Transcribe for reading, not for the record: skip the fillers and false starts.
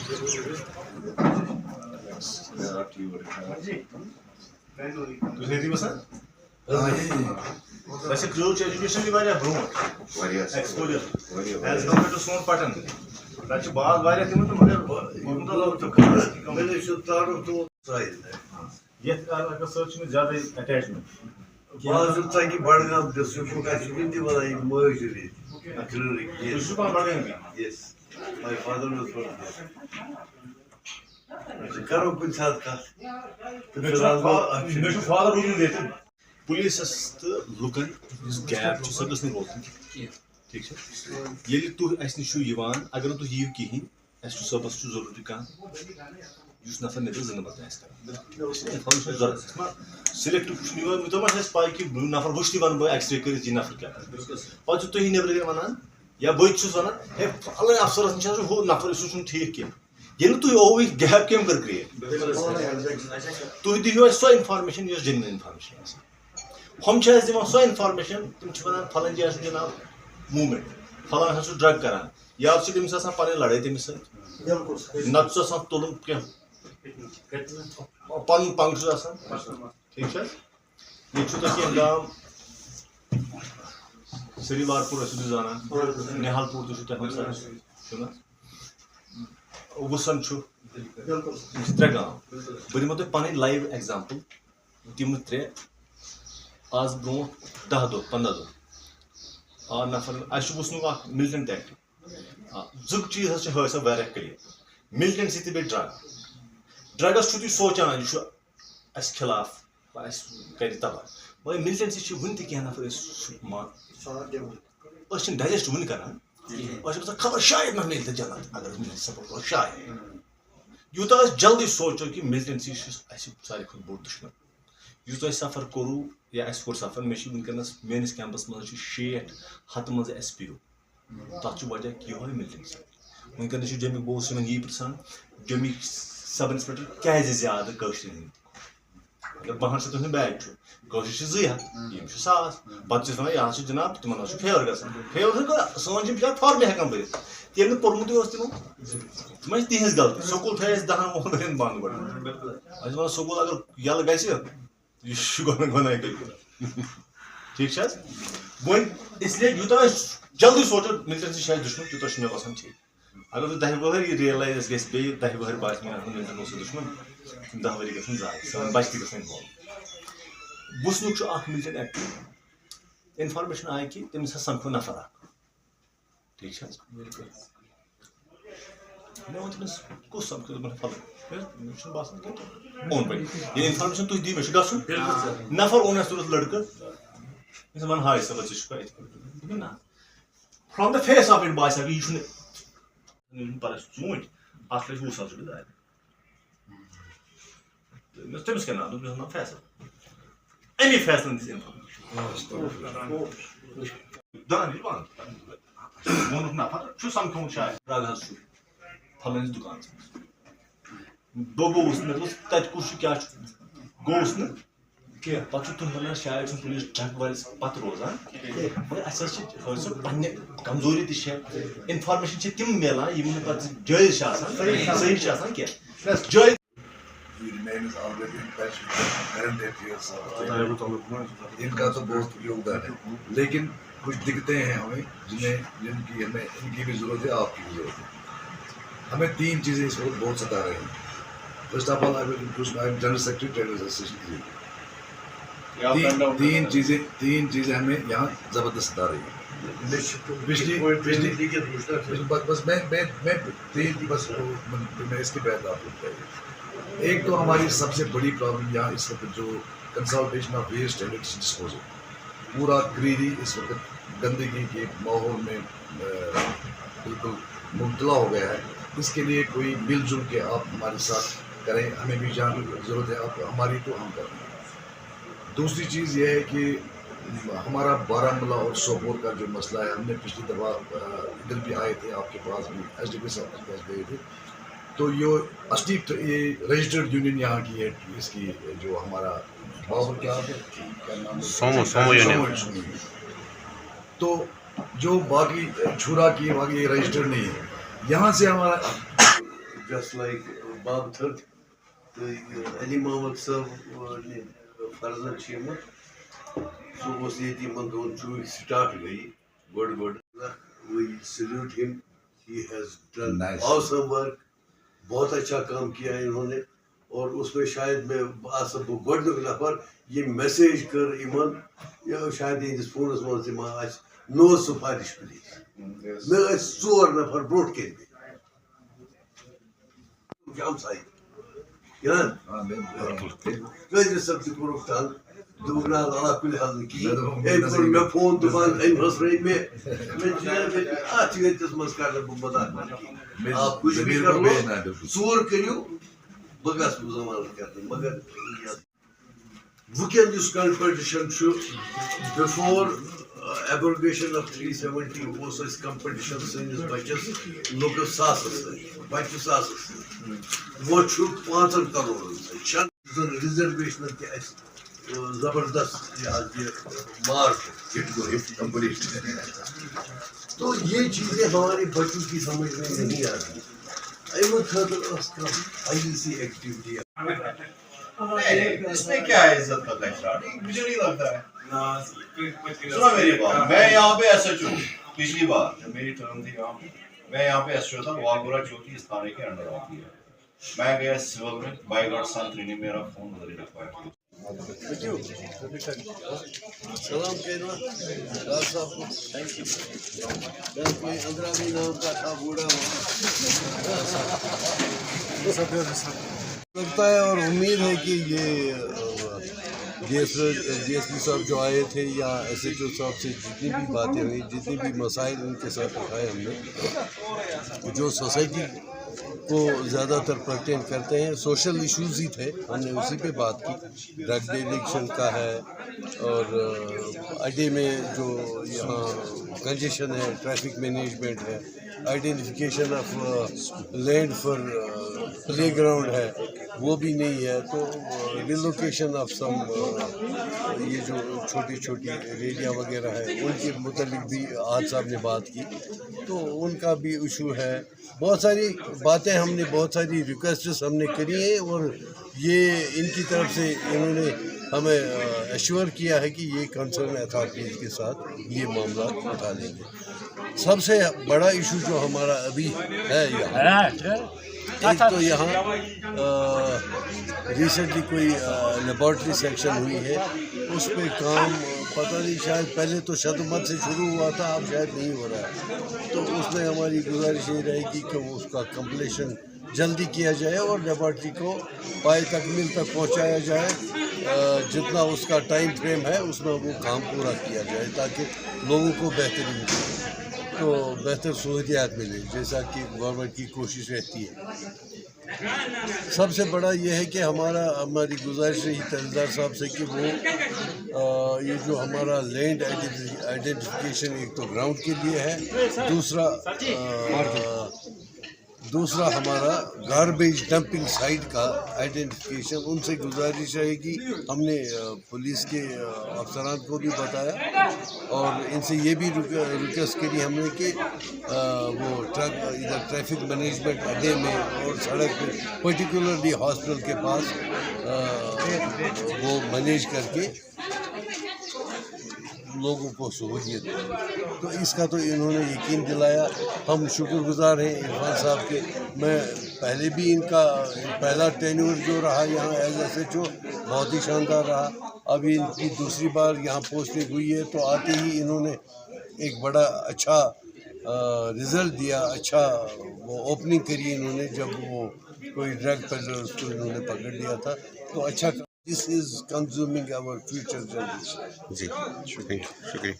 Education brunt exposure as compare to سون پٹن تک باغ واریاہ تم تو مگر یتھ علاقس سۭتۍ زیادٕ اٹیچمنٹ کہ بڈگام ڈسٹرکٹ تہِ ونان یہِ مٲجر تُہۍ چھِو پانہٕ بڈگٲمۍ یس ماے فادر واز کرو کُنہِ ساتہٕ کتھ مےٚ چھُ فادر روٗدمُت ییٚتہِ پُلیٖسَس تہٕ لُکن یُس گیپ چھُ سۄ گٔژھ نہٕ روزٕنۍ کینٛہہ ٹھیٖک چھا ییٚلہِ تُہۍ اَسہِ نِش چھُو یِوان اگر نہٕ تُہۍ یِیِو کِہیٖنۍ اَسہِ چھُ صٲبَس چھُ ضروٗری کانٛہہ یُس نفر نیٚبرٕ 2 نمبر آسہِ کران انفارمیشن ضروٗرت سِلیکٹ چھُنہٕ یِوان تِم آسہِ اَسہِ پاے کہِ نفر وٕچھتٕے وَنہٕ بہٕ ایٚکٕس رے کٔرِتھ یہِ نفر کیٛاہ کرِ پَتہٕ چھُ تُہی نیٚبرٕ کَنۍ وَنان یا بہٕ تہِ چھُس وَنان ہے فلٲنۍ افسرس نِش چھُ ہُہ نفر سُہ چھُنہٕ ٹھیٖک کینٛہہ ییٚلہِ نہٕ تُہۍ اووٕے گیپ کٔمۍ کٔر کریٹ تُہۍ دِیِو اَسہِ سۄ اِنفارمیشن یۄس جینوَن اِنفارمیشن آسہِ ہُم چھِ اَسہِ دِوان سۄ اِنفارمیشن تِم چھِ وَنان فلٲنۍ جایہِ آسہِ جِناب موٗمینٹ فلان ہسا چھُ ڈرگ کران یا چھِ تٔمِس آسان پنٕنۍ لڑٲے تٔمِس سۭتۍ نتہٕ چھُس آسان تُلُن کینٛہہ پنُن پنٛگ چھُس آسان ٹھیٖک چھا ییٚتہِ چھُ تۄہہِ کینٛہہ گام سریٖوار پوٗر ٲسِو تُہۍ زانان نِہال پوٗر تہِ چھُ تۄہہِ ہمساے چھُ نہ وُسن چھُ یِم چھِ 3 گام بہٕ دِمو تۄہہِ پنٕنۍ لایِو ایٚگزامپٕل تِم 3 آز برونٛٹھ 10 دۄہ 15 دۄہ آ نفر اَسہِ چھُ وُچھنُک اکھ مِلٹنٹ ایکٹ 2 چیٖز حظ چھِ حٲصِل واریاہ کٔلیر مِلٹنسی تہٕ بیٚیہِ ڈرگس چھُو تُہۍ سونٛچان یہِ چھُ اَسہِ خِلاف اَسہِ کرِ تباہ مگر مِلٹنسی چھِ وُنہِ تہِ کینٛہہ نفر أسۍ چھِنہٕ ڈایجسٹ وُنہِ کران أسۍ چھِ دَپان خبر شاید مہ میلہِ تہِ جنت اگر أسۍ سپورٹ کرو شاید یوٗتاہ أسۍ جلدی سونٛچو کہِ مِلٹنسی چھُ اَسہِ ساروی کھۄتہٕ بوٚڑ دُشمن یُس تۄہہِ سفر کوٚروٗ یا اَسہِ کوٚر سفر مےٚ چھِ وٕنکیٚنس میٲنِس کیمپس منٛز چھِ 60-100 منٛز ایس پی او تَتھ چھُ وجہ یِہوے مِلٹنسی وٕنکیٚنس چھُ جمِکۍ بہٕ اوسُس یِمن یی پرژھان جمِکۍ سب انسپیکٹر کیازِ زیادٕ کٲشرٮ۪ن ہٕنٛدۍ اگر 12 شیٚتھ ہُنٛد بیچ چھُ کٲشِر چھِ 200 یِم چھِ 1000 پتہٕ چھِس وَنان یہِ حظ چھُ جِناب تِمن حظ چھُ فیور گژھان فیور سٲنۍ چھِ بِچار فارمہِ ہٮ۪کان بٔرِتھ ییٚلہِ نہٕ پوٚرمُتٕے اوس تِمو تِمن چھِ تِہنٛز غلطی سکوٗل تھٲے اَسہِ 10 ؤرین بنٛد گۄڈٕ اَسہِ چھِ وَنان سکوٗل اگر یَلہٕ گژھِ یہِ چھُ گۄناہ ٹھیٖک چھِ حظ وۄنۍ اِسلیے یوٗتاہ أسۍ جلدی سونٛچو مِلٹنسی چھِ اَسہِ دُشمن تیوٗتاہ چھُ مےٚ باسان ٹھیٖک اگر تُہۍ 10 ؤہٕرۍ یہِ رِیلایز گژھِ بیٚیہِ 10 ؤہٕرۍ باسہِ مےٚ مِلٹن اوس دُشمن 10 ؤری گژھن زایہِ سٲنۍ بچہِ تہِ گژھن اِنوالو وُچھنُک چھُ اکھ مِلٹن ایکٹ انفارمیشن آیہِ کہِ تٔمِس ہسا سمکھیو نفر اکھ ٹھیٖک چھِ حظ مےٚ ووٚن تٔمِس کُس سمکھیو دوٚپُن فلٲنۍ مےٚ چھُنہٕ باسان کینٛہہ اوٚن بَنہِ ییٚلہِ انفارمیشن تُہۍ دِیِو مےٚ چھُ گژھُن نفر اوٚن اَسہِ تُلِتھ لٔڑکہٕ مےٚ وَن ہاے صٲبس ژٕ چھُکھا یِتھ نہ from the face of it باسیو کہِ یہِ چھُنہٕ پَتہٕ ژوٗنٛٹھۍ اَتھ لٔگۍ 20,000 رۄپیہِ دارِ تٔمِس کیٛاہ ناو دوٚپُس ناو فیصل اَمی فیصلن دِژ انفارمیشن دانِش بنٛد ووٚنُکھ نفر چھُ سمکھیومُت شاید ڈرگ حظ چھُ فلٲنِس دُکانس منٛز بہٕ گوٚوُس نہٕ مےٚ دوٚپُس تَتہِ کُس چھُ کیٛاہ چھُ گوٚوُس نہٕ کینٛہہ پتہٕ چھُ تُہۍ وَنان شاید چھُنہٕ پُلیٖس ڈرگ وٲلِس پتہٕ روزان مگر اَسہِ حظ چھِ حٲصِل پننہِ کمزوری تہِ چھےٚ انفارمیشن چھِ تِم مِلان یِم نہٕ پتہٕ جٲیز چھِ آسان صحیح چھِ آسان کینٛہہ جٲیز ان کا تو بہت یوگدان ہے لیکن کچھ دقتیں ہیں ہمیں جن کی ہمیں ان کی بھی ضرورت ہے آپ کی بھی ضرورت ہے ہمیں 3 چیزیں اس وقت بہت ستا رہے ہیں first of all I general secretary traders association کی 3 چیزیں ہمیں یہاں زبردست ستا رہی ہیں بس میں اس کے بعد آپ کو ایک تو ہماری سب سے بڑی پرابلم یہاں اس وقت جو consultation of waste and its disposal پورا کریری اس وقت گندگی کے ماحول میں بالکل مبتلا ہو گیا ہے اس کے لیے کوئی مل جل کے آپ ہمارے ساتھ کریں ہمیں بھی جان ضرورت ہے آپ ہماری تو ہم کریں دوسری چیز یہ ہے کہ ہمارا بارہمولہ اور سوپور کا جو مسئلہ ہے ہم نے پچھلی دفعہ ادھر بھی آئے تھے آپ کے پاس بھی ایس ڈی پی صاحب کے پاس گئے تھے تو یہ اصلی یہ رجسٹرڈ یونین یہاں کی ہے اس کی جو ہمارا کیا نام سومو یونین تو جو باقی چھورا کی باقی رجسٹرڈ نہیں ہے یہاں سے ہمارا just like Babthar, Ali Mohammed Sahab Farzan Shema. So was the Mandon Jewish start good. We salute him. He has done Nice. awesome work. بہت اچھا کام کیا ہے انہوں نے اور اس میں شاید میں آسب گۄڈنیُک نفر یہ میسیج کر ایمان یا شاید یہندِس فونس منٛز تہِ ما آسہِ نو سفارش پلیز مےٚ ٲسۍ 4 نفر برونٛٹھ کَنہِ ہمساے قٲدر صٲب تہِ کوٚرُکھ تنگ دوٚپُکھ نہ حظ اللہ کُلہِ حال نہٕ کِہیٖنۍ أمۍ کوٚر مےٚ فون دپان أمۍ ہسرٲے مےٚ اتھ ریتس منٛز کرٕ نہٕ بہٕ مذاق کِہیٖنۍ آپ کچھ بھی کر لو ژوٗر کٔرِو بہٕ گژھٕ ضمانت کرنہٕ مگر وٕنکٮ۪ن یُس کمپٹِشن چھُ بِفور ایبروگیشن آف 370 اوس اَسہِ کمپٹِشن سٲنِس بچس لُکہٕ ساسس سۭتۍ بچہِ ساسس سۭتۍ وۄنۍ چھُ 5 کَرورن سۭتۍ 6 رِزرویشنن تہِ اَسہِ زبردست یہ مار تو یہ چیزیں ہمارے بچوں کی سمجھ میں نہیں آتی ایمن خاطر ایسی ایکٹیویٹی اس میں کیا ہے عزت کا خدشہ مجھے نہیں لگتا ہے سنو میری بات میں یہاں پہ ایس ایچ او پچھلی بار جب میری ٹرم تھی یہاں پہ میں یہاں پہ ایس ایچ او تھا واگورا چوکی اس تھانے کے انڈر آتی ہے میں گیا سول میں بائی گاڈ سنتری نے میرا فون ادھر ہی رکھوایا سلام کہنا ڈاکٹر صاحب کو تھینک یو کوئی اندرانی نام کا تھا بوڑھا لگتا ہے اور امید ہے کہ یہ ڈی ایس پی صاحب جو آئے تھے یا ایس ایچ او صاحب سے جتنی بھی باتیں ہوئی جتنی بھی مسائل ان کے ساتھ اٹھائے ہم نے جو سوسائٹی کو زیادہ تر پرٹین کرتے ہیں سوشل ایشوز ہی تھے ہم نے اسی پہ بات کی ڈرگ ایڈکشن کا ہے اور اڈے میں جو یہاں کنجیشن ہے ٹریفک مینجمنٹ ہے identification of land for playground ہے وہ بھی نہیں ہے تو ریلوکیشن آف سم یہ جو چھوٹی چھوٹی ریڈیا وغیرہ ہے ان کے متعلق بھی آج صاحب نے بات کی تو ان کا بھی ایشو ہے بہت ساری باتیں ہم نے بہت ساری ریکویسٹس ہم نے کری ہیں اور یہ ان کی طرف سے انہوں نے ہمیں ایشور کیا ہے کہ یہ کنسرن اتھارٹیز کے ساتھ یہ معاملات اٹھا لیں گے سب سے بڑا ایشو جو ہمارا ابھی ہے یہاں ایک تو یہاں ریسنٹلی کوئی لیبارٹری سیکشن ہوئی ہے اس پہ کام پتہ نہیں شاید پہلے تو شتمت سے شروع ہوا تھا اب شاید نہیں ہو رہا ہے تو اس میں ہماری گزارش یہ رہے گی کہ اس کا کمپلیشن جلدی کیا جائے اور لیبارٹری کو پائے تکمیل تک پہنچایا جائے جتنا اس کا ٹائم فریم ہے اس میں وہ کام پورا کیا جائے تاکہ لوگوں کو بہتری ملے تو بہتر سہولیات ملے جیسا کہ گورنمنٹ کی کوشش رہتی ہے سب سے بڑا یہ ہے کہ ہماری گزارش رہی تحصیلدار صاحب سے کہ وہ یہ جو ہمارا لینڈ آئیڈینٹیفیکیشن ایک تو گراؤنڈ کے لیے ہے دوسرا ہمارا گاربیج ڈمپنگ سائٹ کا آئیڈینٹیفیکیشن ان سے گزارش رہے گی ہم نے پولیس کے افسران کو بھی بتایا اور ان سے یہ بھی ریکویسٹ کری ہم نے کہ وہ ادھر ٹریفک مینجمنٹ اڈے میں اور سڑک پہ پرٹیکولرلی ہاسپٹل کے پاس وہ مینیج کر کے لوگوں کو سہولیت تو اس کا تو انہوں نے یقین دلایا ہم شکر گزار ہیں عرفان صاحب کے میں پہلے بھی ان کا پہلا ٹینیور جو رہا یہاں ایز ایس ایچ او بہت ہی شاندار رہا ابھی ان کی دوسری بار یہاں پوسٹنگ ہوئی ہے تو آتے ہی انہوں نے ایک بڑا اچھا رزلٹ دیا اچھا وہ اوپننگ کری انہوں نے جب وہ کوئی ڈرگ پیڈلرز کو انہوں نے پکڑ لیا تھا تو اچھا This is consuming our future generation. جی شکریہ